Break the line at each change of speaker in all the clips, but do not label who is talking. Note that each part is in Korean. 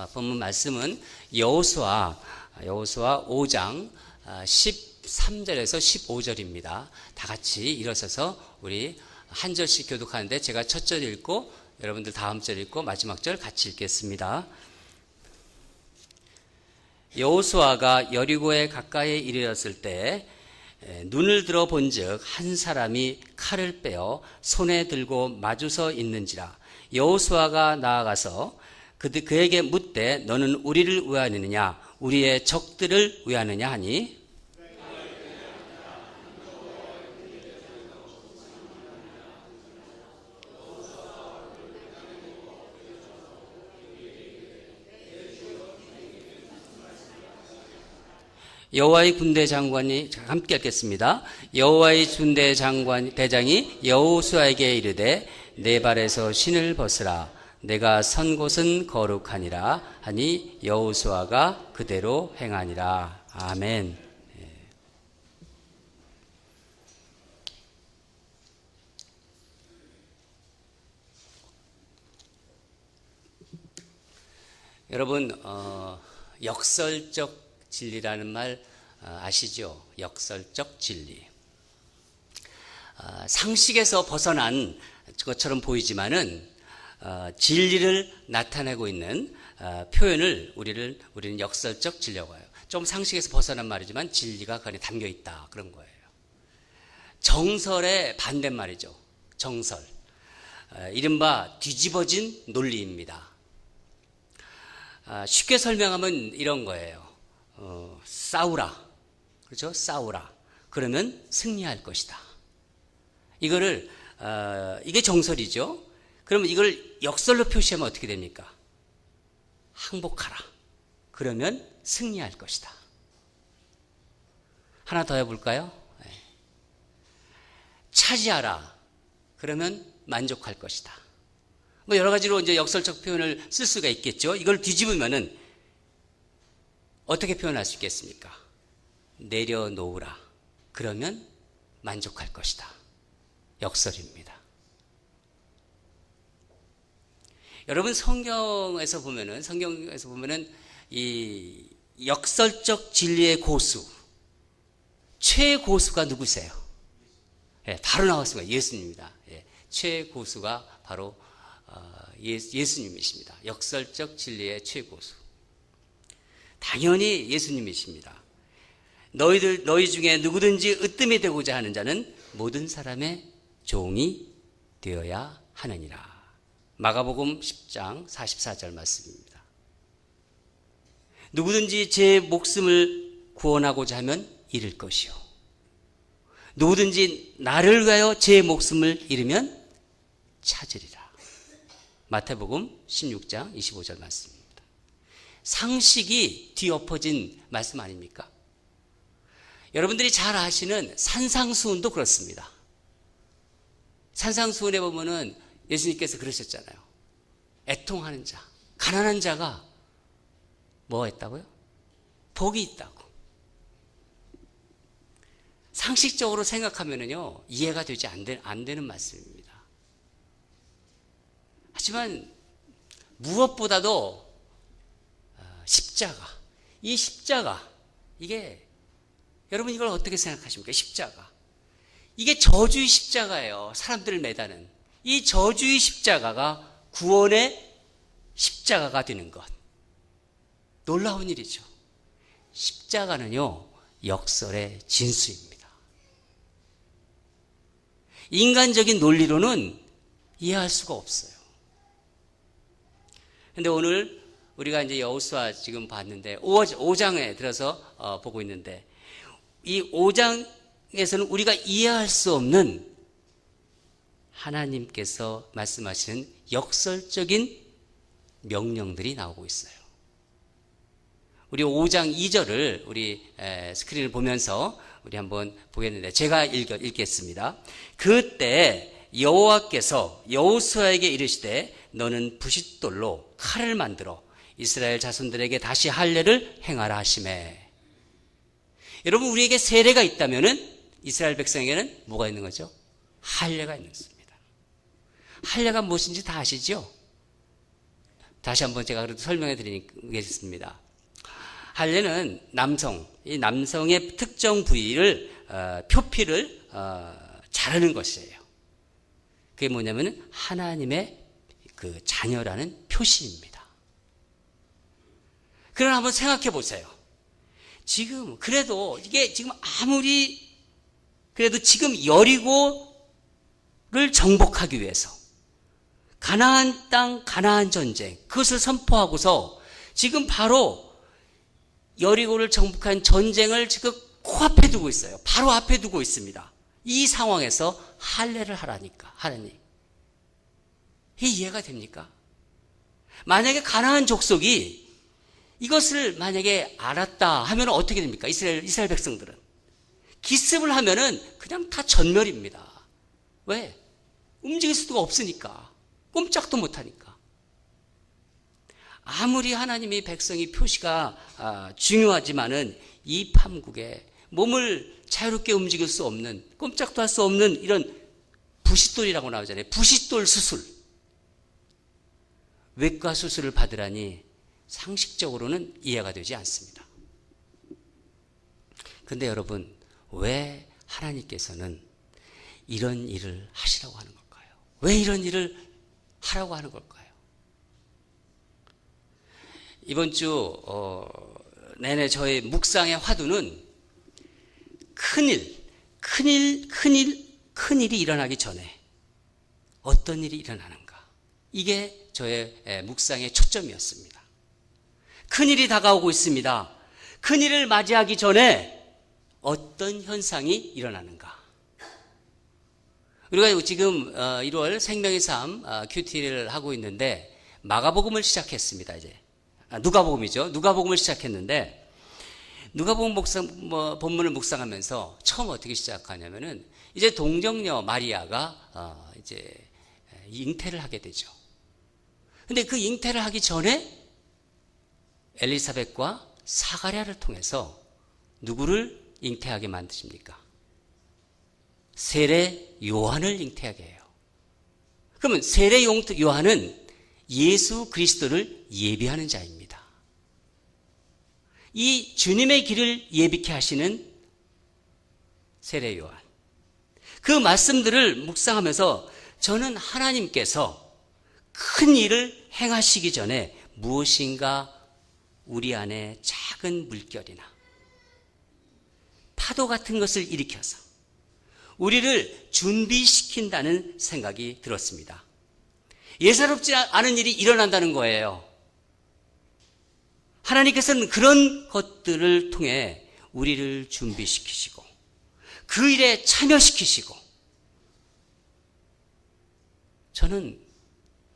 본문 말씀은 여호수아 5장 13절에서 15절입니다. 다 같이 일어서서 우리 한 절씩 교독하는데 제가 첫 절 읽고 여러분들 다음 절 읽고 마지막 절 같이 읽겠습니다. 여호수아가 여리고에 가까이 이르렀을 때 눈을 들어 본즉 한 사람이 칼을 빼어 손에 들고 마주서 있는지라. 여호수아가 나아가서 그에게 묻되 너는 우리를 위하느냐 우리의 적들을 위하느냐 하니 여호와의 군대 장관이 함께 읽겠습니다. 여호와의 군대 대장이 여호수아에게 이르되 내 발에서 신을 벗으라 내가 선 곳은 거룩하니라 하니 여호수아가 그대로 행하니라. 아멘. 여러분 역설적 진리라는 말 아시죠? 역설적 진리. 상식에서 벗어난 것처럼 보이지만은 진리를 나타내고 있는 표현을 우리는 역설적 진리라고 해요. 좀 상식에서 벗어난 말이지만 진리가 그 안에 담겨 있다 그런 거예요. 정설의 반대말이죠. 정설. 이른바 뒤집어진 논리입니다. 쉽게 설명하면 이런 거예요. 싸우라. 그렇죠? 싸우라. 그러면 승리할 것이다. 이게 정설이죠. 그러면 이걸 역설로 표시하면 어떻게 됩니까? 항복하라. 그러면 승리할 것이다. 하나 더 해볼까요? 차지하라. 그러면 만족할 것이다. 뭐 여러 가지로 이제 역설적 표현을 쓸 수가 있겠죠. 이걸 뒤집으면은 어떻게 표현할 수 있겠습니까? 내려놓으라. 그러면 만족할 것이다. 역설입니다. 여러분 성경에서 보면은 이 역설적 진리의 고수, 최고수가 누구세요? 바로 나왔습니다. 예수님입니다. 최고수가 바로 예수님이십니다. 역설적 진리의 최고수. 당연히 예수님이십니다. 너희 중에 누구든지 으뜸이 되고자 하는 자는 모든 사람의 종이 되어야 하느니라. 마가복음 10장 44절 말씀입니다. 누구든지 제 목숨을 구원하고자 하면 잃을 것이요. 누구든지 나를 위하여 제 목숨을 잃으면 찾으리라. 마태복음 16장 25절 말씀입니다. 상식이 뒤엎어진 말씀 아닙니까? 여러분들이 잘 아시는 산상수훈도 그렇습니다. 산상수훈에 보면은 예수님께서 그러셨잖아요. 애통하는 자, 가난한 자가 뭐 했다고요? 복이 있다고. 상식적으로 생각하면은요, 이해가 되지 안 되는 말씀입니다. 하지만 무엇보다도 십자가, 이 십자가, 이게 여러분 이걸 어떻게 생각하십니까? 십자가. 이게 저주의 십자가예요. 사람들을 매다는. 이 저주의 십자가가 구원의 십자가가 되는 것. 놀라운 일이죠. 십자가는요, 역설의 진수입니다. 인간적인 논리로는 이해할 수가 없어요. 근데 오늘 우리가 이제 여호수아 지금 봤는데 5장에 들어서 보고 있는데 이 5장에서는 우리가 이해할 수 없는 하나님께서 말씀하시는 역설적인 명령들이 나오고 있어요. 우리 5장 2절을 우리 스크린을 보면서 우리 한번 보겠는데 제가 읽겠습니다. 그때 여호와께서 여호수아에게 이르시되 너는 부싯돌로 칼을 만들어 이스라엘 자손들에게 다시 할례를 행하라 하시매. 여러분 우리에게 세례가 있다면은 이스라엘 백성에게는 뭐가 있는 거죠? 할례가 있는 것입니다. 할례가 무엇인지 다 아시죠? 다시 한번 제가 그래도 설명해 드리겠습니다. 할례는 이 남성의 특정 부위를 표피를 자르는 것이에요. 그게 뭐냐면 하나님의 그 자녀라는 표시입니다. 그러나 한번 생각해 보세요. 지금 그래도 이게 지금 아무리 그래도 지금 여리고를 정복하기 위해서 가나안 땅, 가나안 전쟁, 그것을 선포하고서 지금 바로 여리고를 정복한 전쟁을 지금 코앞에 두고 있어요. 바로 앞에 두고 있습니다. 이 상황에서 할례를 하라니까, 하나님. 이게 이해가 됩니까? 만약에 가나안 족속이 이것을 만약에 알았다 하면 어떻게 됩니까? 이스라엘 백성들은. 기습을 하면은 그냥 다 전멸입니다. 왜? 움직일 수가 없으니까. 꼼짝도 못하니까. 아무리 하나님이 백성이 표시가 중요하지만은 이 판국에 몸을 자유롭게 움직일 수 없는, 꼼짝도 할 수 없는 이런 부싯돌이라고 나오잖아요. 부싯돌 수술. 외과 수술을 받으라니 상식적으로는 이해가 되지 않습니다. 그런데 여러분, 왜 하나님께서는 이런 일을 하시라고 하는 걸까요? 왜 이런 일을 하라고 하는 걸까요? 이번 주 내내 저의 묵상의 화두는 큰일이 일어나기 전에 어떤 일이 일어나는가, 이게 저의 묵상의 초점이었습니다. 큰일이 다가오고 있습니다. 큰일을 맞이하기 전에 어떤 현상이 일어나는가. 우리가 지금 1월 생명의 삶 큐티를 하고 있는데 마가복음을 시작했습니다. 이제 누가복음이죠. 누가복음을 시작했는데 누가복음 본문을 묵상하면서 처음 어떻게 시작하냐면은 이제 동정녀 마리아가 이제 잉태를 하게 되죠. 근데 그 잉태를 하기 전에 엘리사벳과 사가랴를 통해서 누구를 잉태하게 만드십니까? 세례 요한을 잉태하게 해요. 그러면 세례 요한은 예수 그리스도를 예비하는 자입니다. 이 주님의 길을 예비케 하시는 세례 요한. 그 말씀들을 묵상하면서 저는 하나님께서 큰 일을 행하시기 전에 무엇인가 우리 안에 작은 물결이나 파도 같은 것을 일으켜서 우리를 준비시킨다는 생각이 들었습니다. 예사롭지 않은 일이 일어난다는 거예요. 하나님께서는 그런 것들을 통해 우리를 준비시키시고 그 일에 참여시키시고, 저는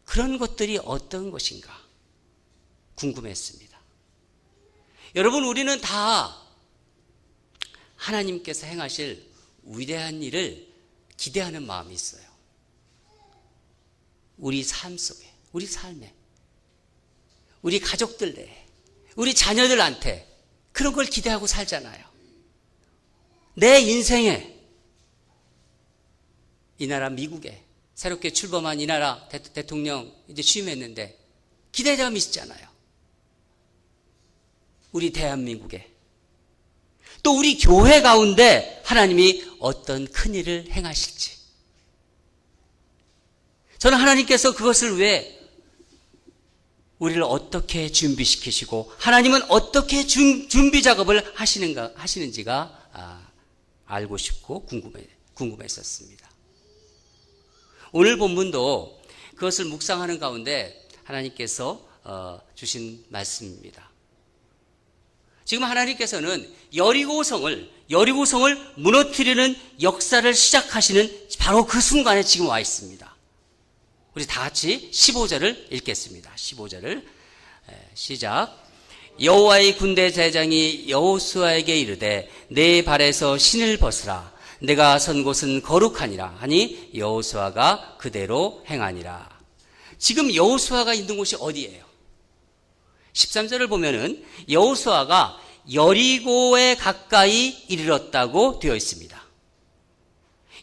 그런 것들이 어떤 것인가 궁금했습니다. 여러분, 우리는 다 하나님께서 행하실 위대한 일을 기대하는 마음이 있어요. 우리 삶 속에, 우리 삶에, 우리 가족들 내에, 우리 자녀들한테 그런 걸 기대하고 살잖아요. 내 인생에, 이 나라 미국에 새롭게 출범한 이 나라 대통령 이제 취임했는데 기대감이 있잖아요. 우리 대한민국에, 또 우리 교회 가운데 하나님이 어떤 큰 일을 행하실지. 저는 하나님께서 그것을 왜 우리를 어떻게 준비시키시고 하나님은 어떻게 준비 작업을 하시는지가 알고 싶고 궁금했었습니다. 오늘 본문도 그것을 묵상하는 가운데 하나님께서 주신 말씀입니다. 지금 하나님께서는 여리고성을 무너뜨리는 역사를 시작하시는 바로 그 순간에 지금 와 있습니다. 우리 다 같이 15절을 읽겠습니다. 15절을 시작. 여호와의 군대 대장이 여호수아에게 이르되 내 발에서 신을 벗으라. 내가 선 곳은 거룩하니라 하니 여호수아가 그대로 행하니라. 지금 여호수아가 있는 곳이 어디예요? 13절을 보면은 여호수아가 여리고에 가까이 이르렀다고 되어 있습니다.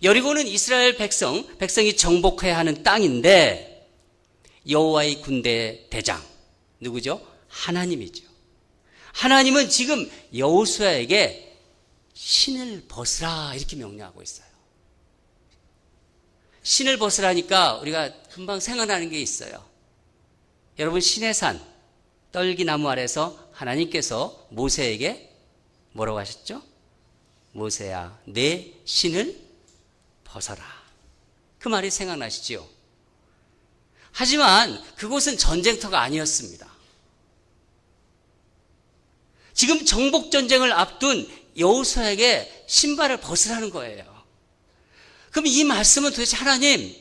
여리고는 이스라엘 백성이 정복해야 하는 땅인데 여호와의 군대 대장, 누구죠? 하나님이죠. 하나님은 지금 여호수아에게 신을 벗으라 이렇게 명령하고 있어요. 신을 벗으라니까 우리가 금방 생각나는 게 있어요. 여러분, 시내산 떨기나무 아래서 하나님께서 모세에게 뭐라고 하셨죠? 모세야, 내 신을 벗어라. 그 말이 생각나시죠? 하지만 그곳은 전쟁터가 아니었습니다. 지금 정복전쟁을 앞둔 여호수아에게 신발을 벗으라는 거예요. 그럼 이 말씀은 도대체 하나님,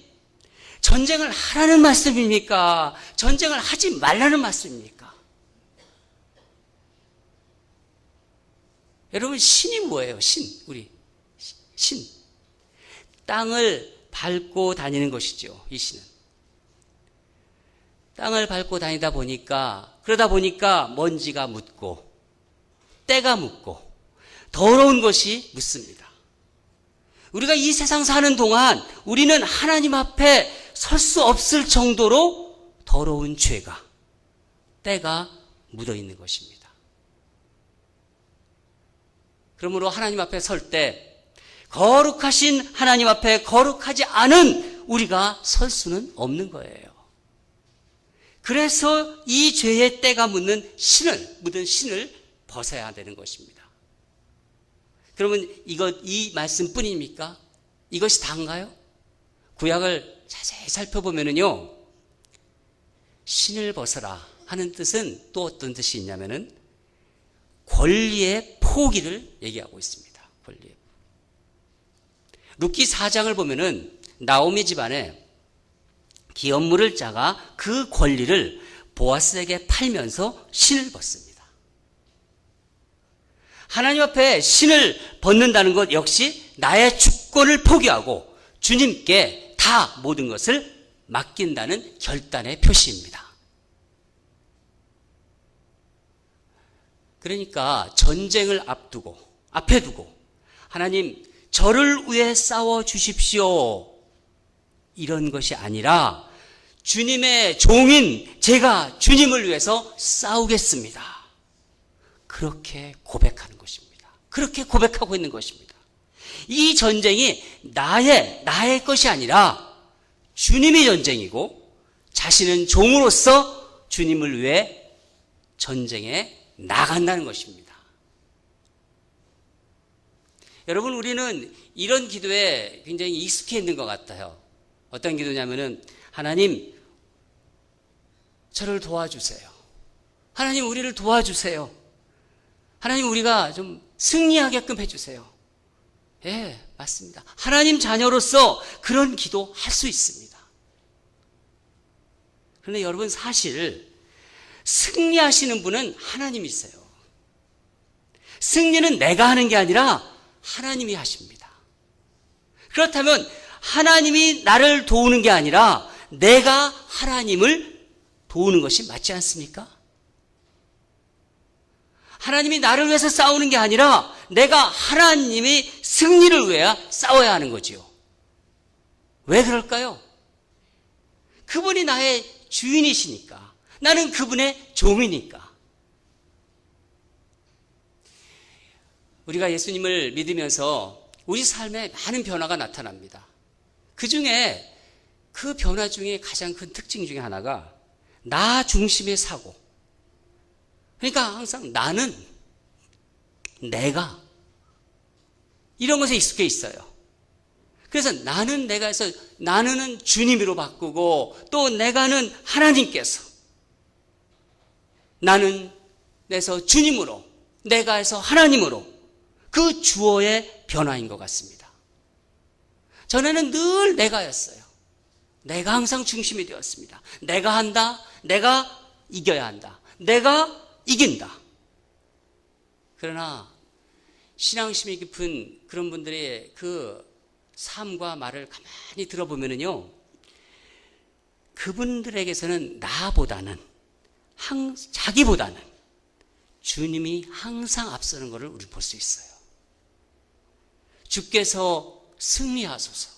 전쟁을 하라는 말씀입니까? 전쟁을 하지 말라는 말씀입니까? 여러분, 신이 뭐예요? 우리 신. 땅을 밟고 다니는 것이죠. 이 신은. 땅을 밟고 다니다 보니까, 그러다 보니까 먼지가 묻고 때가 묻고 더러운 것이 묻습니다. 우리가 이 세상 사는 동안 우리는 하나님 앞에 설 수 없을 정도로 더러운 죄가, 때가 묻어 있는 것입니다. 그러므로 하나님 앞에 설 때 거룩하신 하나님 앞에 거룩하지 않은 우리가 설 수는 없는 거예요. 그래서 이 죄의 때가 묻은 신을 벗어야 되는 것입니다. 그러면 이 말씀뿐입니까? 이것이 다인가요? 구약을 자세히 살펴보면요, 신을 벗어라 하는 뜻은 또 어떤 뜻이 있냐면은 권리의 포기를 얘기하고 있습니다. 권리의. 룻기 4장을 보면은 나오미 집안에 기업물을 짜가 그 권리를 보아스에게 팔면서 신을 벗습니다. 하나님 앞에 신을 벗는다는 것 역시 나의 주권을 포기하고 주님께 다 모든 것을 맡긴다는 결단의 표시입니다. 그러니까 전쟁을 앞에 두고 하나님, 저를 위해 싸워 주십시오, 이런 것이 아니라 주님의 종인 제가 주님을 위해서 싸우겠습니다, 그렇게 고백하는 것입니다. 그렇게 고백하고 있는 것입니다. 이 전쟁이 나의 것이 아니라 주님의 전쟁이고, 자신은 종으로서 주님을 위해 전쟁에 나간다는 것입니다. 여러분, 우리는 이런 기도에 굉장히 익숙해 있는 것 같아요. 어떤 기도냐면은, 하나님, 저를 도와주세요. 하나님, 우리를 도와주세요. 하나님, 우리가 좀 승리하게끔 해주세요. 예, 맞습니다. 하나님 자녀로서 그런 기도 할 수 있습니다. 그런데 여러분, 사실 승리하시는 분은 하나님이세요. 승리는 내가 하는 게 아니라 하나님이 하십니다. 그렇다면 하나님이 나를 도우는 게 아니라 내가 하나님을 도우는 것이 맞지 않습니까? 하나님이 나를 위해서 싸우는 게 아니라 내가 하나님의 승리를 위해 싸워야 하는 거지요. 왜 그럴까요? 그분이 나의 주인이시니까. 나는 그분의 종이니까. 우리가 예수님을 믿으면서 우리 삶에 많은 변화가 나타납니다. 그 변화 중에 가장 큰 특징 중에 하나가 나 중심의 사고. 그러니까 항상 나는, 내가, 이런 것에 익숙해 있어요. 그래서 나는 내가 해서 나는 주님으로 바꾸고, 또 내가는 하나님께서, 나는 내서 주님으로, 내가 해서 하나님으로, 그 주어의 변화인 것 같습니다. 전에는 늘 내가였어요. 내가 항상 중심이 되었습니다. 내가 한다, 내가 이겨야 한다, 내가 이긴다. 그러나 신앙심이 깊은 그런 분들의 그 삶과 말을 가만히 들어보면요, 그분들에게서는 자기보다는 주님이 항상 앞서는 것을 우리 볼 수 있어요. 주께서 승리하소서.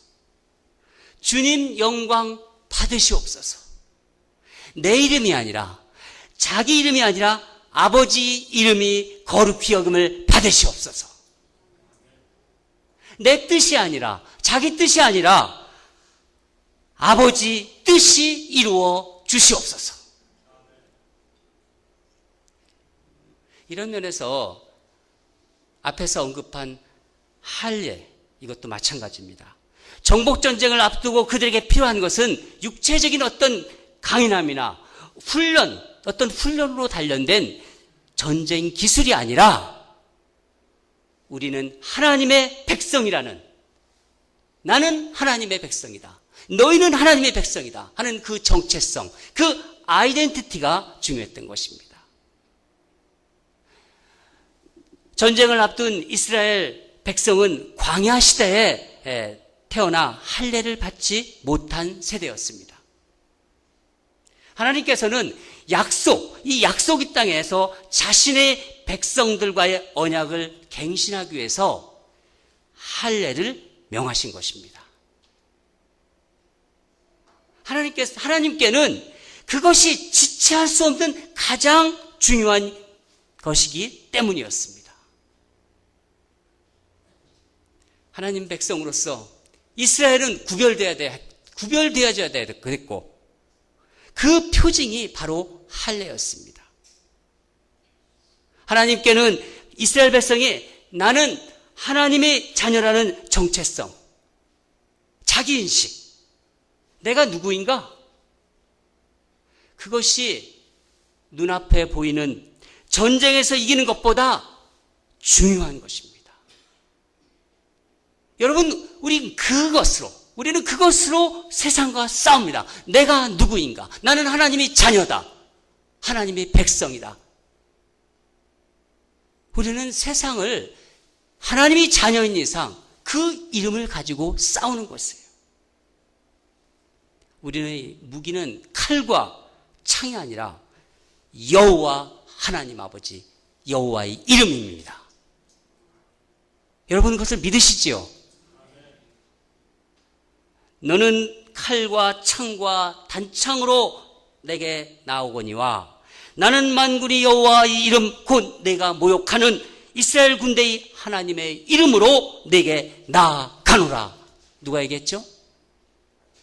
주님 영광 받으시옵소서. 내 이름이 아니라 자기 이름이 아니라 아버지 이름이 거룩히 여김을 받으시옵소서. 내 뜻이 아니라, 자기 뜻이 아니라 아버지 뜻이 이루어 주시옵소서. 이런 면에서 앞에서 언급한 할례, 이것도 마찬가지입니다. 정복전쟁을 앞두고 그들에게 필요한 것은 육체적인 어떤 강인함이나 훈련, 어떤 훈련으로 단련된 전쟁 기술이 아니라 우리는 하나님의 백성이라는, 나는 하나님의 백성이다, 너희는 하나님의 백성이다 하는 그 정체성, 그 아이덴티티가 중요했던 것입니다. 전쟁을 앞둔 이스라엘 백성은 광야 시대에 태어나 할례를 받지 못한 세대였습니다. 하나님께서는 이 약속의 땅에서 자신의 백성들과의 언약을 갱신하기 위해서 할례를 명하신 것입니다. 하나님께는 그것이 지체할 수 없는 가장 중요한 것이기 때문이었습니다. 하나님 백성으로서 이스라엘은 구별되어져야 됐고, 그 표징이 바로 할례였습니다. 하나님께는 이스라엘 백성이 나는 하나님의 자녀라는 정체성, 자기인식, 내가 누구인가? 그것이 눈앞에 보이는 전쟁에서 이기는 것보다 중요한 것입니다. 여러분, 우리는 그것으로 세상과 싸웁니다. 내가 누구인가? 나는 하나님의 자녀다. 하나님의 백성이다. 우리는 세상을 하나님의 자녀인 이상 그 이름을 가지고 싸우는 것이에요. 우리의 무기는 칼과 창이 아니라 여호와 하나님 아버지, 여호와의 이름입니다. 여러분 그것을 믿으시지요? 너는 칼과 창과 단창으로 내게 나오거니와 나는 만군의 여호와의 이름 곧 내가 모욕하는 이스라엘 군대의 하나님의 이름으로 내게 나아가노라. 누가 얘기했죠?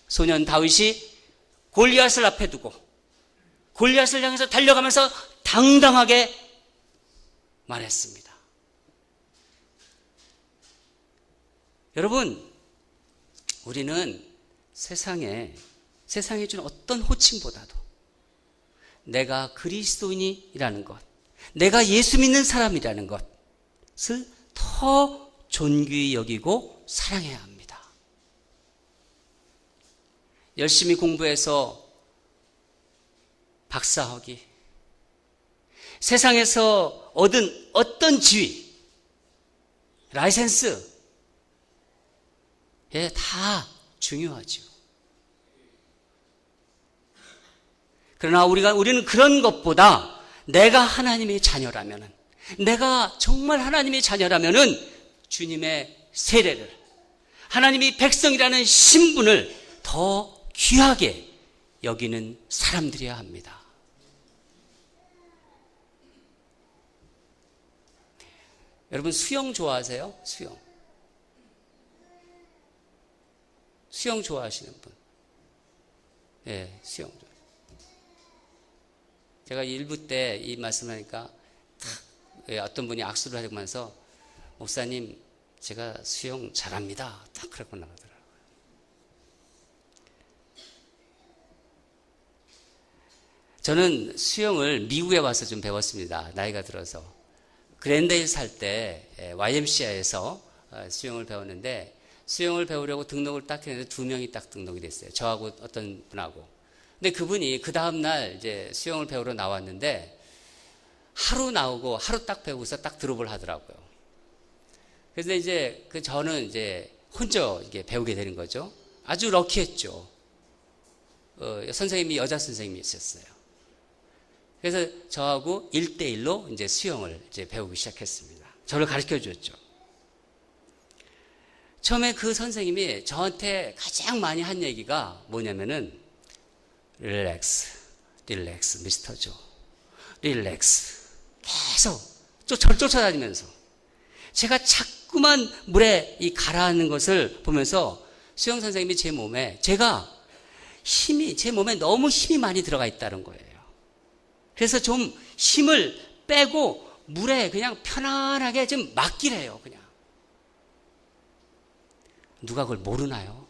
소년 다윗이 골리앗을 앞에 두고 골리앗을 향해서 달려가면서 당당하게 말했습니다. 여러분, 우리는 세상에 주는 어떤 호칭보다도 내가 그리스도인이라는 것, 내가 예수 믿는 사람이라는 것을 더 존귀히 여기고 사랑해야 합니다. 열심히 공부해서 박사학위, 세상에서 얻은 어떤 지위, 라이센스, 다 중요하죠. 그러나 우리는 그런 것보다 내가 하나님의 자녀라면은, 내가 정말 하나님의 자녀라면은 주님의 세례를, 하나님의 백성이라는 신분을 더 귀하게 여기는 사람들이어야 합니다. 여러분 수영 좋아하세요? 수영 좋아하시는 분? 네, 수영. 제가 일부 때 이 말씀하니까 어떤 분이 악수를 하면서 목사님 제가 수영 잘합니다. 딱 그러고 나가더라고요. 저는 수영을 미국에 와서 좀 배웠습니다. 나이가 들어서. 그랜데일 살 때 YMCA에서 수영을 배웠는데, 수영을 배우려고 등록을 딱 했는데 2명이 딱 등록이 됐어요. 저하고 어떤 분하고. 근데 그분이 그 다음날 이제 수영을 배우러 나왔는데 하루 나오고 하루 딱 배우고서 딱 드롭을 하더라고요. 그래서 이제 저는 이제 혼자 이게 배우게 되는 거죠. 아주 럭키했죠. 선생님이 여자 선생님이 있었어요. 그래서 저하고 1대1로 이제 수영을 이제 배우기 시작했습니다. 저를 가르쳐 줬죠. 처음에 그 선생님이 저한테 가장 많이 한 얘기가 뭐냐면은 릴렉스 미스터 조. 릴렉스. 계속 저를 쫓아다니면서 제가 자꾸만 물에 이 가라앉는 것을 보면서 수영 선생님이 제 몸에 제 몸에 너무 힘이 많이 들어가 있다는 거예요. 그래서 좀 힘을 빼고 물에 그냥 편안하게 좀 맡기래요, 그냥. 누가 그걸 모르나요?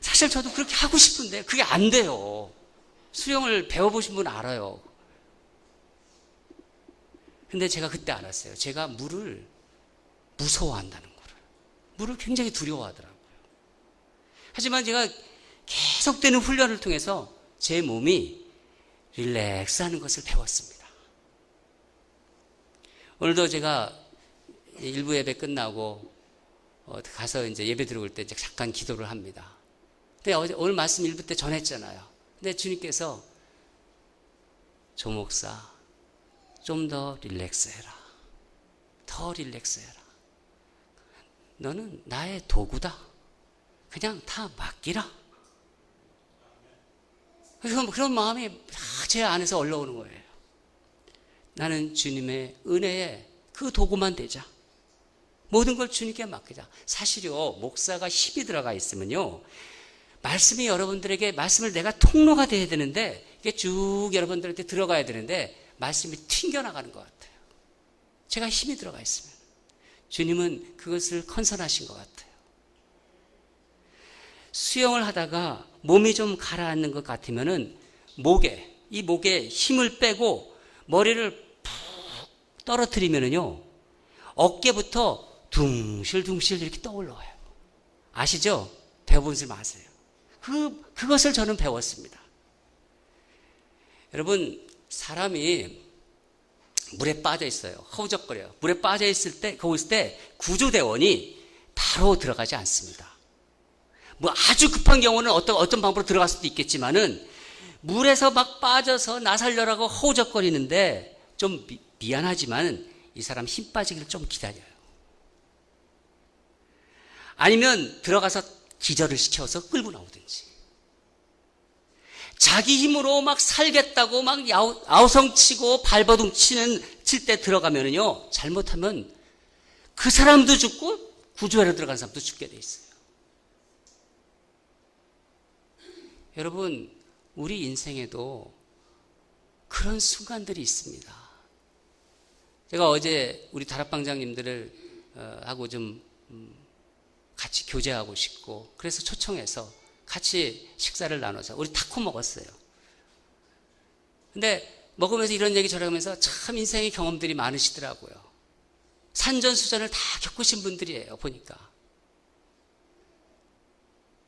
사실 저도 그렇게 하고 싶은데 그게 안 돼요. 수영을 배워보신 분은 알아요. 근데 제가 그때 알았어요. 제가 물을 무서워한다는 거를. 물을 굉장히 두려워하더라고요. 하지만 제가 계속되는 훈련을 통해서 제 몸이 릴렉스하는 것을 배웠습니다. 오늘도 제가 일부 예배 끝나고 가서 이제 예배 들어올 때 잠깐 기도를 합니다. 근데 오늘 말씀 일부 때 전했잖아요. 근데 주님께서 조 목사 좀 더 릴렉스해라. 더 릴렉스해라. 너는 나의 도구다. 그냥 다 맡기라. 그런 마음이 제 안에서 올라오는 거예요. 나는 주님의 은혜에 그 도구만 되자. 모든 걸 주님께 맡기자. 사실요, 목사가 힘이 들어가 있으면요, 말씀이 여러분들에게, 말씀을 내가 통로가 돼야 되는데, 이게 쭉 여러분들한테 들어가야 되는데, 말씀이 튕겨나가는 것 같아요. 제가 힘이 들어가 있으면. 주님은 그것을 컨선하신 것 같아요. 수영을 하다가 몸이 좀 가라앉는 것 같으면은 이 목에 힘을 빼고 머리를 푹 떨어뜨리면은요, 어깨부터 둥실둥실 이렇게 떠올라와요. 아시죠? 배워보지 마세요. 그것을 저는 배웠습니다. 여러분, 사람이 물에 빠져 있어요. 허우적거려요. 물에 빠져 있을 때, 거기서 때 구조대원이 바로 들어가지 않습니다. 뭐 아주 급한 경우는 어떤 방법으로 들어갈 수도 있겠지만은, 물에서 막 빠져서 나 살려라고 허우적거리는데 좀 미안하지만 이 사람 힘 빠지기를 좀 기다려요. 아니면 들어가서 기절을 시켜서 끌고 나오든지. 자기 힘으로 막 살겠다고 막 아우성치고 발버둥 칠 때 들어가면은요, 잘못하면 그 사람도 죽고 구조하러 들어간 사람도 죽게 돼 있어요. 여러분, 우리 인생에도 그런 순간들이 있습니다. 제가 어제 우리 다락방장님들을 하고 좀 같이 교제하고 싶고, 그래서 초청해서 같이 식사를 나눠서 우리 타코 먹었어요. 근데 먹으면서 이런 얘기 저런 하면서 참 인생의 경험들이 많으시더라고요. 산전수전을 다 겪으신 분들이에요, 보니까.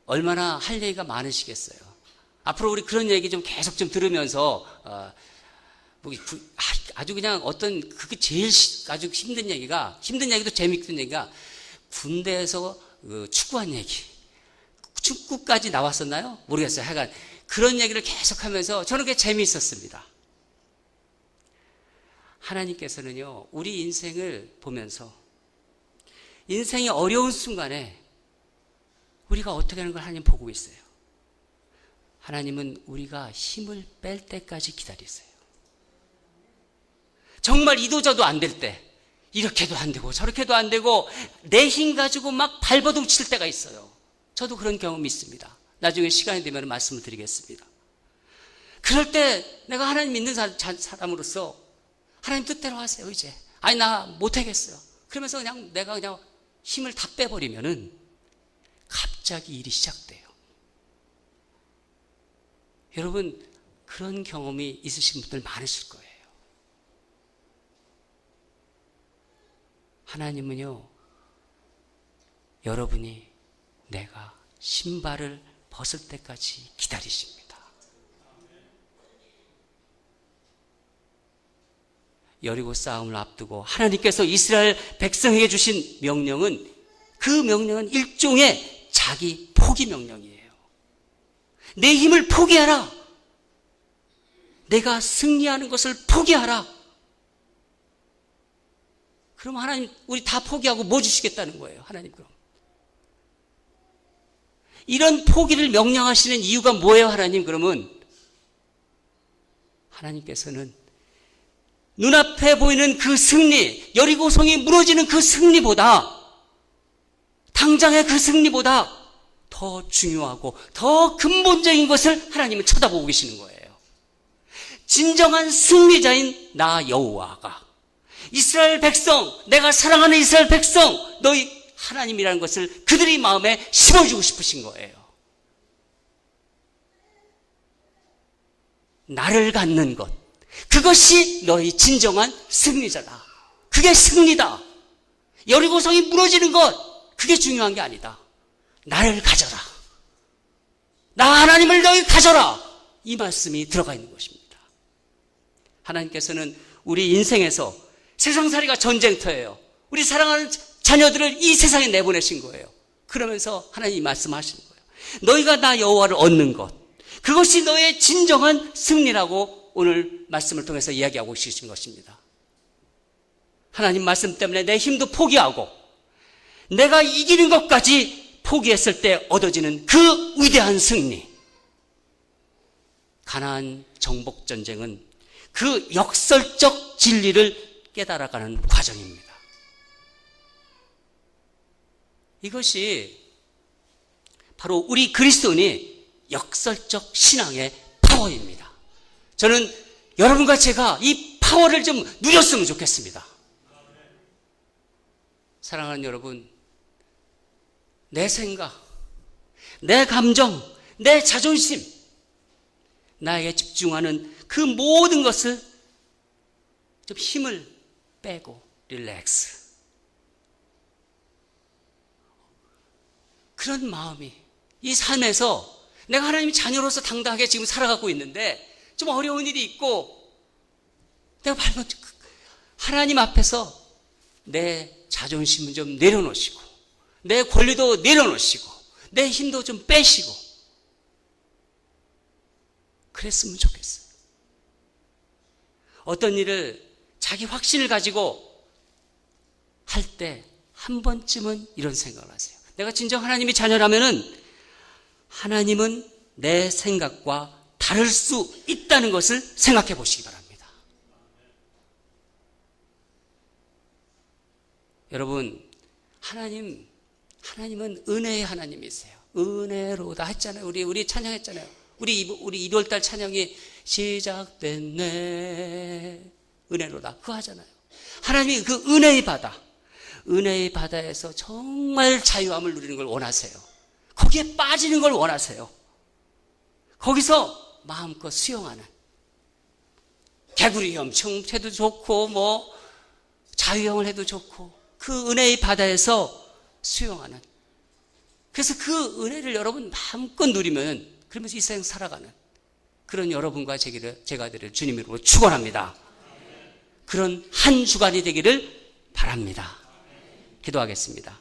얼마나 할 얘기가 많으시겠어요. 앞으로 우리 그런 얘기 좀 계속 좀 들으면서 아주 그냥 그게 제일 아주 힘든 얘기도 재밌던 얘기가 군대에서 축구한 얘기. 축구까지 나왔었나요? 모르겠어요. 하여간 그런 얘기를 계속하면서 저는 그게 재미있었습니다. 하나님께서는요, 우리 인생을 보면서 인생의 어려운 순간에 우리가 어떻게 하는 걸 하나님 보고 있어요. 하나님은 우리가 힘을 뺄 때까지 기다리세요. 정말 이도저도 안 될 때, 이렇게도 안 되고 저렇게도 안 되고 내 힘 가지고 막 발버둥 칠 때가 있어요. 저도 그런 경험이 있습니다. 나중에 시간이 되면 말씀을 드리겠습니다. 그럴 때 내가 하나님 믿는 사람으로서 하나님 뜻대로 하세요, 이제. 아니, 나 못하겠어요. 그러면서 내가 그냥 힘을 다 빼버리면은 갑자기 일이 시작돼요. 여러분, 그런 경험이 있으신 분들 많으실 거예요. 하나님은요, 여러분이 내가 신발을 벗을 때까지 기다리십니다. 여리고 싸움을 앞두고 하나님께서 이스라엘 백성에게 주신 명령은, 그 명령은 일종의 자기 포기 명령이에요. 내 힘을 포기하라. 내가 승리하는 것을 포기하라. 그럼 하나님, 우리 다 포기하고 뭐 주시겠다는 거예요, 하나님? 그럼 이런 포기를 명령하시는 이유가 뭐예요, 하나님? 그러면 하나님께서는 눈앞에 보이는 그 승리, 여리고성이 무너지는 그 승리보다, 당장의 그 승리보다 더 중요하고 더 근본적인 것을 하나님은 쳐다보고 계시는 거예요. 진정한 승리자인 나 여호와가 이스라엘 백성, 내가 사랑하는 이스라엘 백성, 너희 하나님이라는 것을 그들의 마음에 심어주고 싶으신 거예요. 나를 갖는 것, 그것이 너희 진정한 승리자다. 그게 승리다. 여리고성이 무너지는 것, 그게 중요한 게 아니다. 나를 가져라. 나 하나님을 너희 가져라. 이 말씀이 들어가 있는 것입니다. 하나님께서는 우리 인생에서 세상살이가 전쟁터예요. 우리 사랑하는 자녀들을 이 세상에 내보내신 거예요. 그러면서 하나님이 말씀하시는 거예요. 너희가 나 여호와를 얻는 것, 그것이 너의 진정한 승리라고 오늘 말씀을 통해서 이야기하고 계신 것입니다. 하나님 말씀 때문에 내 힘도 포기하고 내가 이기는 것까지 포기했을 때 얻어지는 그 위대한 승리. 가나안 정복 전쟁은 그 역설적 진리를 깨달아가는 과정입니다. 이것이 바로 우리 그리스도인이 역설적 신앙의 파워입니다. 저는 여러분과 제가 이 파워를 좀 누렸으면 좋겠습니다. 사랑하는 여러분, 내 생각, 내 감정, 내 자존심, 나에게 집중하는 그 모든 것을 좀 힘을 빼고 릴렉스. 그런 마음이 이 삶에서 내가 하나님의 자녀로서 당당하게 지금 살아가고 있는데 좀 어려운 일이 있고 내가 하나님 앞에서 내 자존심은 좀 내려놓으시고 내 권리도 내려놓으시고 내 힘도 좀 빼시고 그랬으면 좋겠어요. 어떤 일을 자기 확신을 가지고 할 때 한 번쯤은 이런 생각을 하세요. 내가 진정 하나님의 자녀라면은 하나님은 내 생각과 다를 수 있다는 것을 생각해 보시기 바랍니다. 여러분, 하나님은 은혜의 하나님이세요. 은혜로다 했잖아요. 우리 찬양했잖아요. 우리 1월달 찬양이 시작됐네. 은혜로다. 그거 하잖아요. 하나님이 그 은혜의 바다에서 정말 자유함을 누리는 걸 원하세요. 거기에 빠지는 걸 원하세요. 거기서 마음껏 수영하는, 개구리 염청 해도 좋고 자유형을 해도 좋고 그 은혜의 바다에서 수영하는, 그래서 그 은혜를 여러분 마음껏 누리면 그러면서 이 세상 살아가는 그런 여러분과 제가 되기를 주님으로 축원합니다. 그런 한 주간이 되기를 바랍니다. 기도하겠습니다.